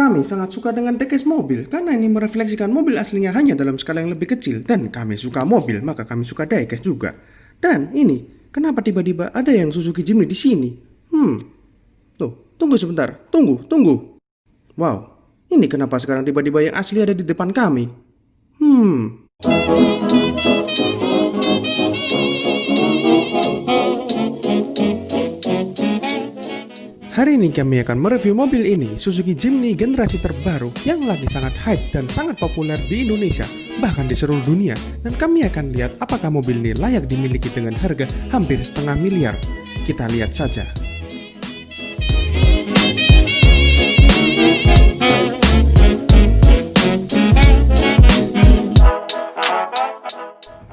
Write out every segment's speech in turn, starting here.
Kami sangat suka dengan diecast mobil karena ini merefleksikan mobil aslinya hanya dalam skala yang lebih kecil. Dan kami suka mobil, maka kami suka diecast juga. Dan ini, kenapa tiba-tiba ada yang Suzuki Jimny di sini? Tuh, tunggu sebentar. Tunggu. Wow, ini kenapa sekarang tiba-tiba yang asli ada di depan kami? Hari ini kami akan mereview mobil ini, Suzuki Jimny generasi terbaru yang lagi sangat hype dan sangat populer di Indonesia, bahkan di seluruh dunia. Dan kami akan lihat apakah mobil ini layak dimiliki dengan harga hampir setengah miliar. Kita lihat saja.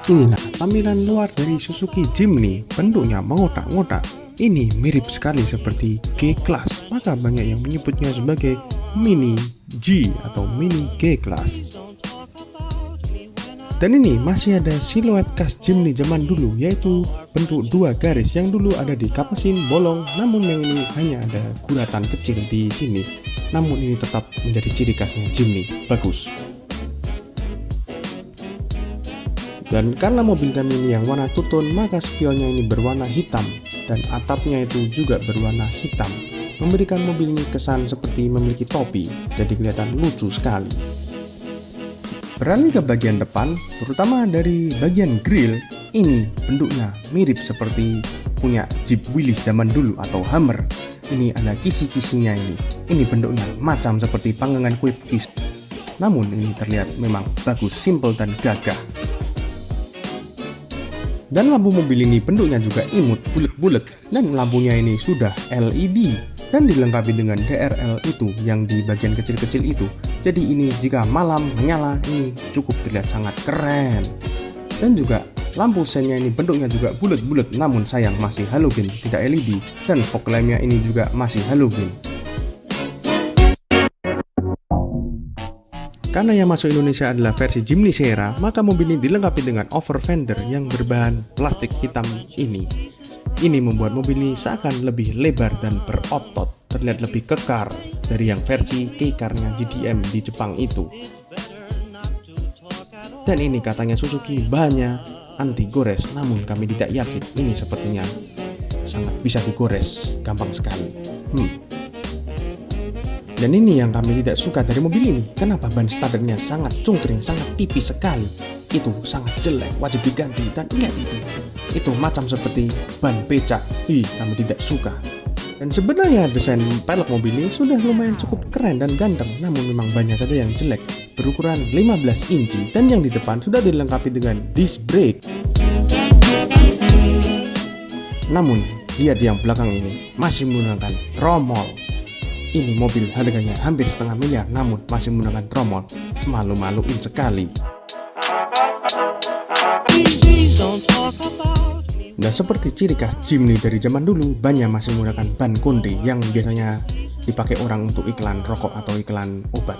Inilah tampilan luar dari Suzuki Jimny, bentuknya mengotak-ngotak. Ini mirip sekali seperti G-Class, maka banyak yang menyebutnya sebagai Mini G atau Mini G-Class. Dan ini masih ada siluet khas Jimny zaman dulu, yaitu bentuk dua garis yang dulu ada di kap mesin bolong, namun yang ini hanya ada guratan kecil di sini. Namun ini tetap menjadi ciri khasnya Jimny, bagus. Dan karena mobil kami ini yang warna two-tone, maka spionnya ini berwarna hitam dan atapnya itu juga berwarna hitam, memberikan mobil ini kesan seperti memiliki topi, jadi kelihatan lucu sekali. Beralih ke bagian depan, terutama dari bagian grill, ini bentuknya mirip seperti punya Jeep Willys zaman dulu atau Hummer. Ini ada kisi-kisinya ini. Ini bentuknya macam seperti panggangan kue pukis. Namun ini terlihat memang bagus, simple dan gagah. Dan lampu mobil ini bentuknya juga imut, bulat-bulat, dan lampunya ini sudah LED dan dilengkapi dengan DRL itu yang di bagian kecil-kecil itu. Jadi ini jika malam menyala ini cukup terlihat sangat keren. Dan juga lampu sennya ini bentuknya juga bulat-bulat, namun sayang masih halogen, tidak LED, dan fog lampnya ini juga masih halogen. Karena yang masuk Indonesia adalah versi Jimny Sierra, maka mobil ini dilengkapi dengan over fender yang berbahan plastik hitam ini. Ini membuat mobil ini seakan lebih lebar dan berotot, terlihat lebih kekar dari yang versi kei-car-nya GDM di Jepang itu. Dan ini katanya Suzuki bahannya anti gores, namun kami tidak yakin. Ini sepertinya sangat bisa digores, gampang sekali. Dan ini yang kami tidak suka dari mobil ini. Kenapa ban starternya sangat cungkring, sangat tipis sekali. Itu sangat jelek, wajib diganti. Dan lihat itu macam seperti ban becak. Kami tidak suka. Dan sebenarnya desain pelek mobil ini sudah lumayan cukup keren dan ganteng, namun memang banyak saja yang jelek. Berukuran 15 inci dan yang di depan sudah dilengkapi dengan disc brake. Namun lihat yang belakang ini masih menggunakan tromol. Ini mobil harganya hampir setengah miliar, namun masih menggunakan tromol. Malu-maluin sekali. Dan seperti ciri khas Jimny dari zaman dulu, banyak masih menggunakan ban konde yang biasanya dipakai orang untuk iklan rokok atau iklan obat.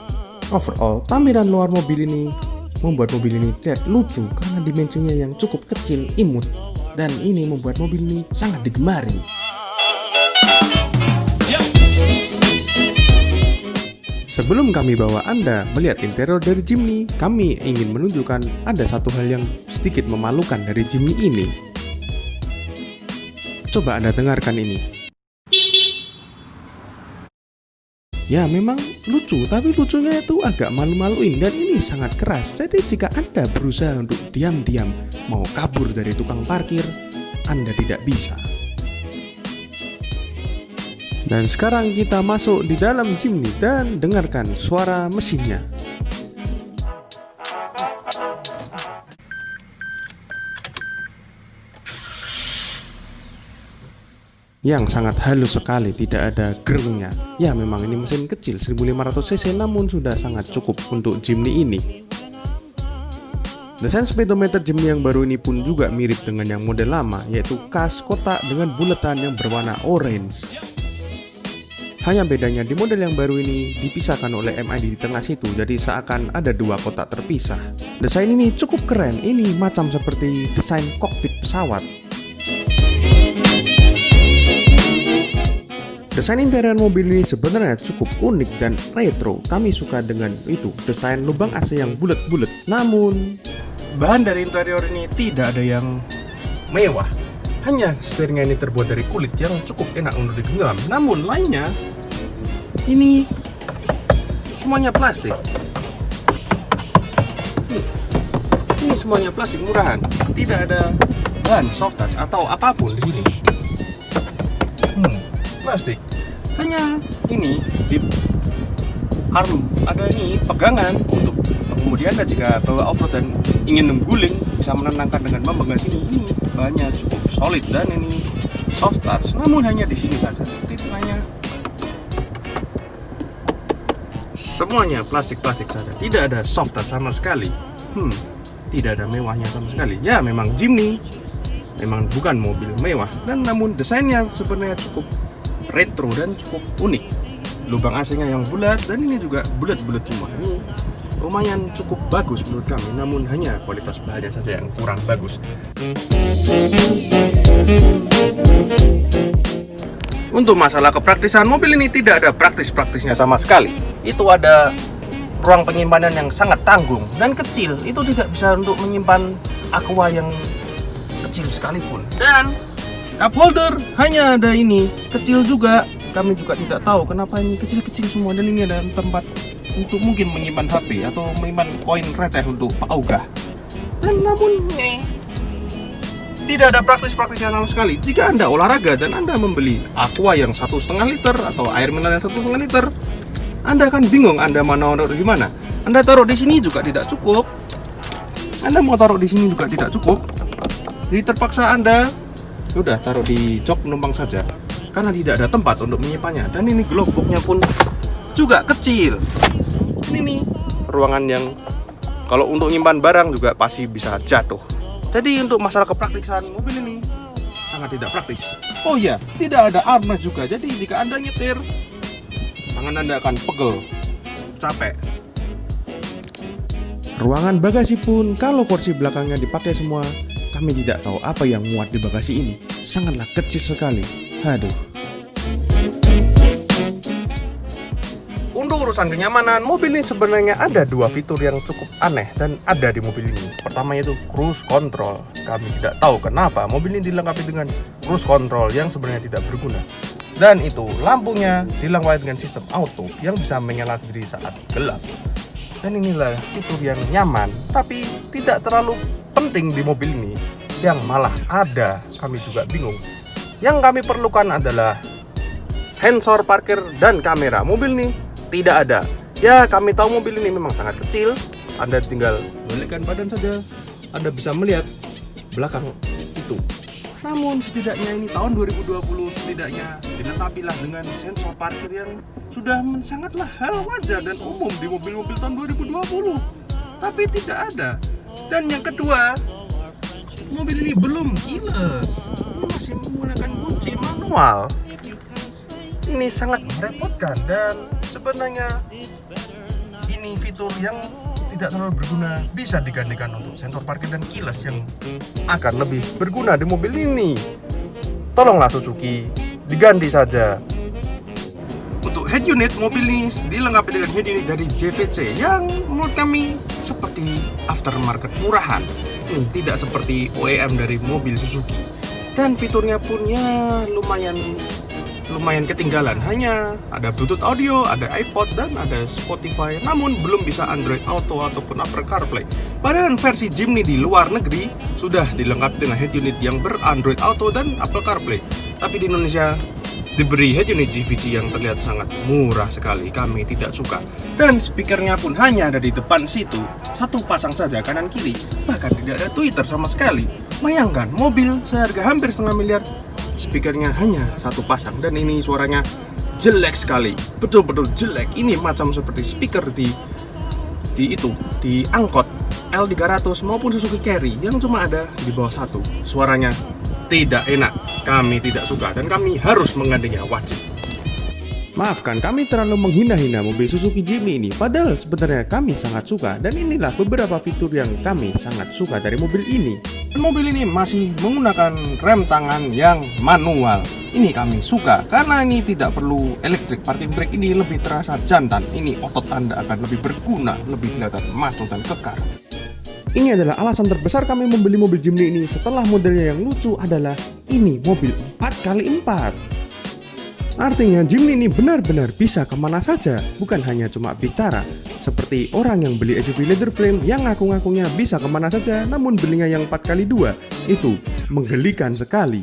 Overall, tampilan luar mobil ini membuat mobil ini terlihat lucu karena dimensinya yang cukup kecil, imut, dan ini membuat mobil ini sangat digemari. Sebelum kami bawa Anda melihat interior dari Jimny, kami ingin menunjukkan ada satu hal yang sedikit memalukan dari Jimny ini. Coba Anda dengarkan ini. Ya memang lucu, tapi lucunya itu agak malu-maluin dan ini sangat keras. Jadi jika Anda berusaha untuk diam-diam mau kabur dari tukang parkir, Anda tidak bisa. Dan sekarang kita masuk di dalam Jimny dan dengarkan suara mesinnya. Yang sangat halus sekali, tidak ada gerengnya. Ya memang ini mesin kecil 1500 cc, namun sudah sangat cukup untuk Jimny ini. Desain speedometer Jimny yang baru ini pun juga mirip dengan yang model lama, yaitu kas kotak dengan bulatan yang berwarna orange. Hanya bedanya di model yang baru ini dipisahkan oleh MID di tengah situ, jadi seakan ada dua kotak terpisah. Desain ini cukup keren, ini macam seperti desain kokpit pesawat. Desain interior mobil ini sebenarnya cukup unik dan retro. Kami suka dengan itu, desain lubang AC yang bulat-bulat. Namun, bahan dari interior ini tidak ada yang mewah. Hanya setirnya ini terbuat dari kulit yang cukup enak untuk digenggam. Namun lainnya, ini semuanya plastik. Ini semuanya plastik murahan. Tidak ada bahan soft touch atau apapun di sini. Plastik. Hanya ini di arm ada ini pegangan untuk pengemudi Anda jika bawa off-road dan ingin mengguling bisa menenangkan dengan memegang sini. Ini bahannya cukup solid dan ini soft touch. Namun hanya di sini saja. Titiknya semuanya plastik-plastik saja. Tidak ada soft touch sama sekali. Tidak ada mewahnya sama sekali. Ya memang Jimny memang bukan mobil mewah dan namun desainnya sebenarnya cukup retro dan cukup unik. Lubang AC-nya yang bulat dan ini juga bulat-bulat semua. Ini lumayan cukup bagus menurut kami, namun hanya kualitas bahannya saja yang kurang bagus. Untuk masalah kepraktisan, mobil ini tidak ada praktis-praktisnya sama sekali. Itu ada ruang penyimpanan yang sangat tanggung dan kecil. Itu tidak bisa untuk menyimpan aqua yang kecil sekalipun. Dan cup holder hanya ada ini, kecil juga. Kami juga tidak tahu kenapa ini kecil-kecil semua. Dan ini ada tempat untuk mungkin menyimpan HP atau menyimpan koin receh untuk Pak Ogah. Dan namun ini tidak ada praktis-praktisnya sama sekali. Jika Anda olahraga dan Anda membeli aqua yang 1,5 liter atau air mineral yang 1,5 liter, Anda akan bingung Anda mau naruh di mana. Anda taruh di sini juga tidak cukup. Anda mau taruh di sini juga tidak cukup. Jadi terpaksa Anda udah taruh di jok penumpang saja karena tidak ada tempat untuk menyimpannya. Dan ini glove box-nya pun juga kecil. Ini nih ruangan yang kalau untuk menyimpan barang juga pasti bisa jatuh. Jadi untuk masalah kepraktisan mobil ini sangat tidak praktis. Oh iya, tidak ada armrest juga. Jadi jika Anda nyetir, tangan Anda akan pegel, capek. Ruangan bagasi pun kalau kursi belakangnya dipakai semua, kami tidak tahu apa yang muat di bagasi ini. Sangatlah kecil sekali. Aduh. Untuk urusan kenyamanan, mobil ini sebenarnya ada dua fitur yang cukup aneh dan ada di mobil ini. Pertama yaitu cruise control. Kami tidak tahu kenapa mobil ini dilengkapi dengan cruise control yang sebenarnya tidak berguna. Dan itu lampunya dilengkapi dengan sistem auto yang bisa menyala sendiri saat gelap. Dan inilah fitur yang nyaman tapi tidak terlalu penting di mobil ini, yang malah ada. Kami juga bingung. Yang kami perlukan adalah sensor parkir dan kamera. Mobil ini tidak ada. Ya, kami tahu mobil ini memang sangat kecil. Anda tinggal melikkan badan saja, Anda bisa melihat belakang itu. Namun setidaknya ini tahun 2020, setidaknya dilengkapilah dengan sensor parkir yang sudah sangatlah hal wajar dan umum di mobil-mobil tahun 2020. Tapi tidak ada. Dan yang kedua, mobil ini belum keyless. Ini masih menggunakan kunci manual. Ini sangat merepotkan dan sebenarnya ini fitur yang tidak terlalu berguna, bisa digantikan untuk sensor parkir dan keyless yang akan lebih berguna di mobil ini. Tolonglah Suzuki, diganti saja. Untuk head unit, mobil ini dilengkapi dengan head unit dari JVC yang menurut kami seperti aftermarket murahan. Ini tidak seperti OEM dari mobil Suzuki. Dan fiturnya pun ya lumayan ketinggalan. Hanya ada Bluetooth audio, ada iPod dan ada Spotify. Namun belum bisa Android Auto ataupun Apple CarPlay. Padahal versi Jimny di luar negeri sudah dilengkapi dengan head unit yang ber-Android Auto dan Apple CarPlay. Tapi di Indonesia diberi head unit JVC yang terlihat sangat murah sekali. Kami tidak suka. Dan speakernya pun hanya ada di depan situ, satu pasang saja kanan kiri. Bahkan tidak ada tweeter sama sekali. Bayangkan mobil seharga hampir setengah miliar, speakernya hanya satu pasang. Dan ini suaranya jelek sekali, betul-betul jelek. Ini macam seperti speaker di angkot L300 maupun Suzuki Carry yang cuma ada di bawah satu. Suaranya tidak enak, kami tidak suka dan kami harus menggantinya, wajib. Maafkan kami terlalu menghina-hina mobil Suzuki Jimny ini, padahal sebenarnya kami sangat suka. Dan inilah beberapa fitur yang kami sangat suka dari mobil ini. Dan mobil ini masih menggunakan rem tangan yang manual. Ini kami suka karena ini tidak perlu elektrik. Parking brake ini lebih terasa jantan. Ini otot Anda akan lebih berguna, lebih kelihatan maco dan kekar. Ini adalah alasan terbesar kami membeli mobil Jimny ini. Setelah modelnya yang lucu adalah ini mobil 4x4. Artinya Jimny ini benar-benar bisa kemana saja, bukan hanya cuma bicara. Seperti orang yang beli SUV leather frame yang ngaku-ngakunya bisa kemana saja, namun belinya yang 4x2. Itu menggelikan sekali.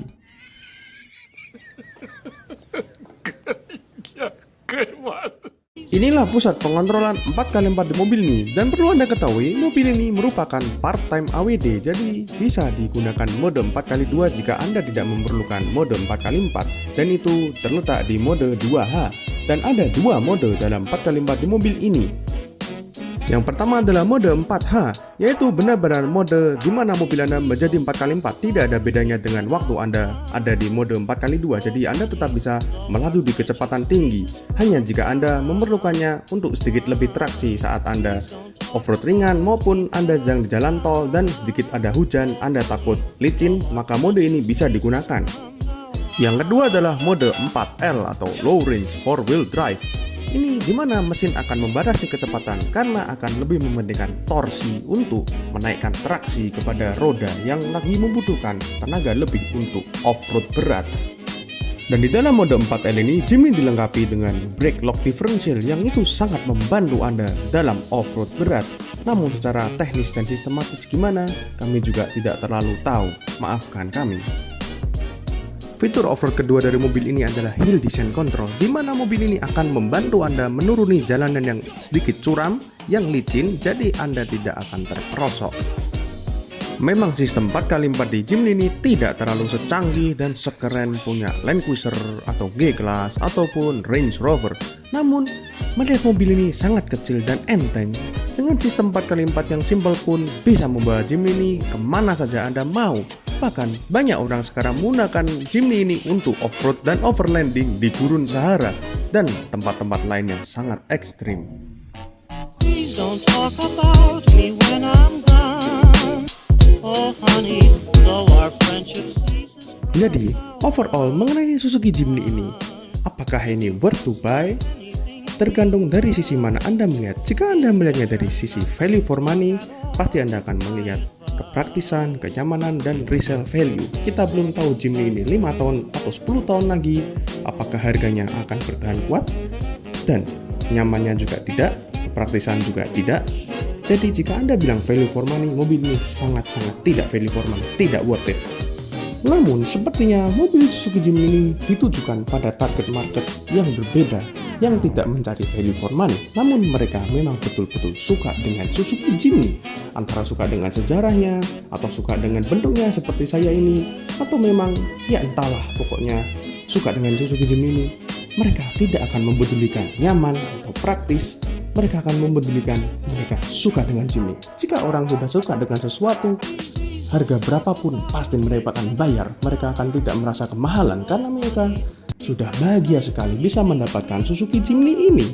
Inilah pusat pengontrolan 4x4 di mobil ini. Dan perlu Anda ketahui, mobil ini merupakan part-time AWD. Jadi bisa digunakan mode 4x2 jika Anda tidak memerlukan mode 4x4. Dan itu terletak di mode 2H. Dan ada dua mode dalam 4x4 di mobil ini. Yang pertama adalah mode 4H, yaitu benar-benar mode di mana mobil Anda menjadi 4x4. Tidak ada bedanya dengan waktu Anda ada di mode 4x2, jadi Anda tetap bisa melaju di kecepatan tinggi. Hanya jika Anda memerlukannya untuk sedikit lebih traksi saat Anda off-road ringan maupun Anda sedang di jalan tol dan sedikit ada hujan, Anda takut licin, maka mode ini bisa digunakan. Yang kedua adalah mode 4L atau Low Range 4-Wheel Drive. Ini dimana mesin akan membatasi kecepatan karena akan lebih mementingkan torsi untuk menaikkan traksi kepada roda yang lagi membutuhkan tenaga lebih untuk off-road berat. Dan di dalam mode 4L ini, Jimny dilengkapi dengan brake lock differential yang itu sangat membantu Anda dalam off-road berat. Namun secara teknis dan sistematis gimana, kami juga tidak terlalu tahu, maafkan kami. Fitur off-road kedua dari mobil ini adalah Hill Descent Control, di mana mobil ini akan membantu Anda menuruni jalanan yang sedikit curam, yang licin, jadi Anda tidak akan terperosok. Memang sistem 4x4 di Jimny ini tidak terlalu secanggih dan sekeren punya Land Cruiser atau G-Class ataupun Range Rover. Namun, melihat mobil ini sangat kecil dan enteng, dengan sistem 4x4 yang simpel pun bisa membawa Jimny ini kemana saja Anda mau. Bahkan banyak orang sekarang menggunakan Jimny ini untuk off-road dan overlanding di gurun Sahara dan tempat-tempat lain yang sangat ekstrim. Jadi, overall mengenai Suzuki Jimny ini, apakah ini worth to buy? Tergantung dari sisi mana Anda melihat. Jika Anda melihatnya dari sisi value for money, pasti Anda akan melihat kepraktisan, kenyamanan, dan resale value. Kita belum tahu Jimny ini 5 tahun atau 10 tahun lagi, apakah harganya akan bertahan kuat, dan nyamannya juga tidak, kepraktisan juga tidak. Jadi jika Anda bilang value for money, mobil ini sangat-sangat tidak value for money, tidak worth it. Namun sepertinya mobil Suzuki Jimny ini ditujukan pada target market yang berbeda, yang tidak mencari value for money, namun mereka memang betul-betul suka dengan Suzuki Jimny. Antara suka dengan sejarahnya, atau suka dengan bentuknya seperti saya ini, atau memang ya entahlah, pokoknya suka dengan Suzuki Jimny ini. Mereka tidak akan mempedulikan nyaman atau praktis, mereka akan mempedulikan mereka suka dengan Jimny. Jika orang sudah suka dengan sesuatu, harga berapapun pasti mereka akan bayar. Mereka akan tidak merasa kemahalan karena mereka sudah bahagia sekali bisa mendapatkan Suzuki Jimny ini.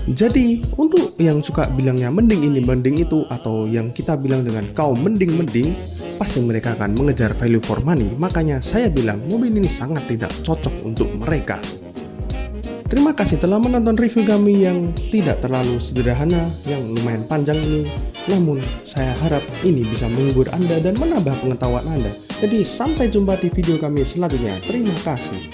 Jadi untuk yang suka bilangnya mending ini mending itu, atau yang kita bilang dengan kaum mending-mending, pasti mereka akan mengejar value for money. Makanya saya bilang mobil ini sangat tidak cocok untuk mereka. Terima kasih telah menonton review kami yang tidak terlalu sederhana, yang lumayan panjang ini. Namun saya harap ini bisa menghibur Anda dan menambah pengetahuan Anda. Jadi sampai jumpa di video kami selanjutnya. Terima kasih.